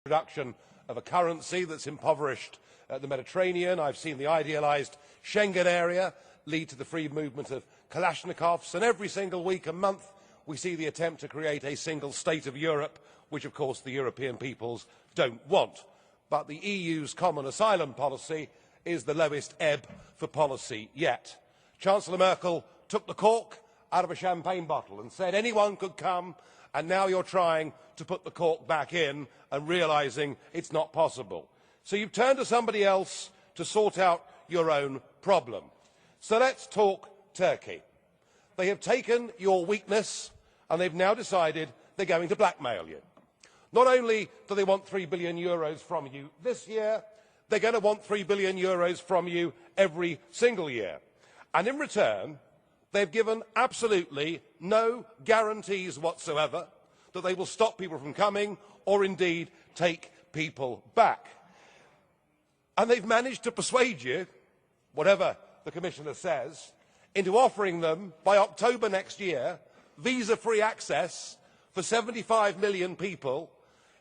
introduction of a currency that's impoverished the Mediterranean. I've seen the idealised Schengen area lead to the free movement of Kalashnikovs, and every single week and month we see the attempt to create a single state of Europe, which of course the European peoples don't want. But the EU's common asylum policy is the lowest ebb for policy yet. Chancellor Merkel took the cork out of a champagne bottle and said anyone could come, and now you're trying to put the cork back in and realising it's not possible. So you've turned to somebody else to sort out your own problem. So let's talk Turkey. They have taken your weakness and they've now decided they're going to blackmail you. Not only do they want €3 billion from you this year, they're going to want €3 billion from you every single year. And in return, they've given absolutely no guarantees whatsoever that they will stop people from coming or indeed take people back. And they've managed to persuade you, whatever the Commissioner says, into offering them, by October next year, visa-free access for 75 million people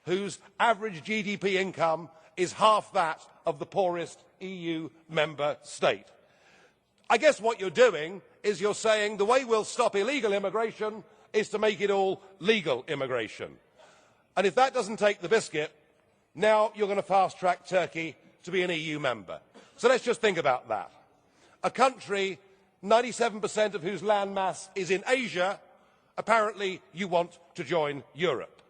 whose average GDP income is half that of the poorest EU member state. I guess what you're doing is you're saying the way we'll stop illegal immigration is to make it all legal immigration. And if that doesn't take the biscuit, now you're going to fast-track Turkey to be an EU member. So let's just think about that. A country 97% of whose landmass is in Asia, apparently you want to join Europe.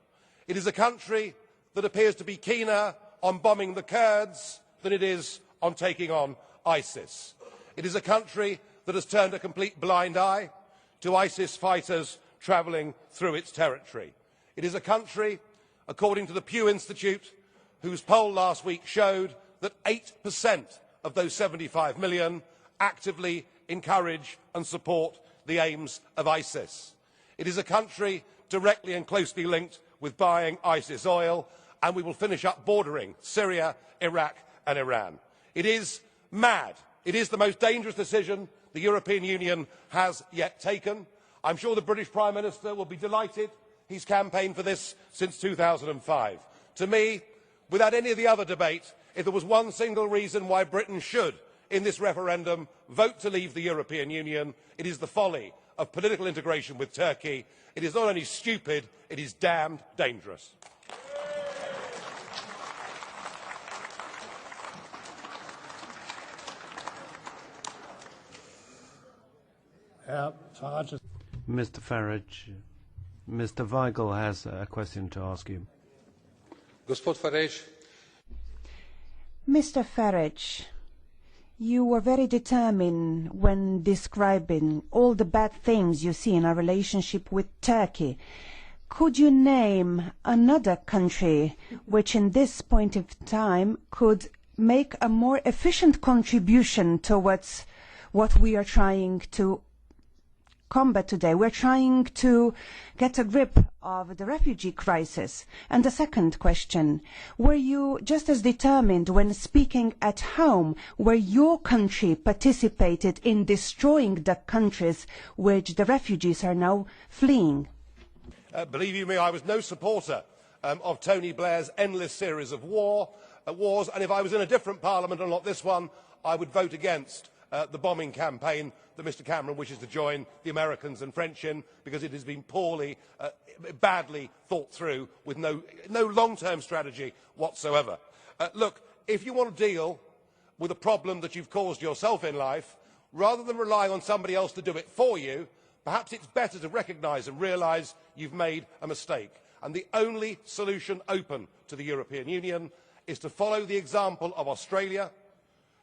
It is a country that appears to be keener on bombing the Kurds than it is on taking on ISIS. It is a country that has turned a complete blind eye to ISIS fighters travelling through its territory. It is a country, according to the Pew Institute, whose poll last week showed that 8% of those 75 million actively encourage and support the aims of ISIS. It is a country directly and closely linked with buying ISIS oil, and we will finish up bordering Syria, Iraq and Iran. It is mad. It is the most dangerous decision the European Union has yet taken. I'm sure the British Prime Minister will be delighted. He's campaigned for this since 2005. To me, without any of the other debate, if there was one single reason why Britain should, in this referendum, vote to leave the European Union, it is the folly of political integration with Turkey. It is not only stupid, it is damned dangerous. Mr. Farage, Mr. Weigel has a question to ask you. Mr. Farage, you were very determined when describing all the bad things you see in our relationship with Turkey. Could you name another country which, in this point of time, could make a more efficient contribution towards what we are trying to combat today? We're trying to get a grip of the refugee crisis. And the second question, were you just as determined when speaking at home where your country participated in destroying the countries which the refugees are now fleeing? Believe you me, I was no supporter of Tony Blair's endless series of wars, and if I was in a different parliament and not this one, I would vote against the bombing campaign that Mr Cameron wishes to join the Americans and French in, because it has been poorly, badly thought through with no long-term strategy whatsoever. Look, if you want to deal with a problem that you've caused yourself in life, rather than relying on somebody else to do it for you, perhaps it's better to recognise and realise you've made a mistake. And the only solution open to the European Union is to follow the example of Australia,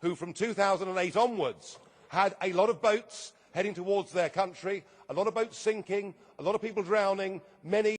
who from 2008 onwards had a lot of boats heading towards their country, a lot of boats sinking, a lot of people drowning, many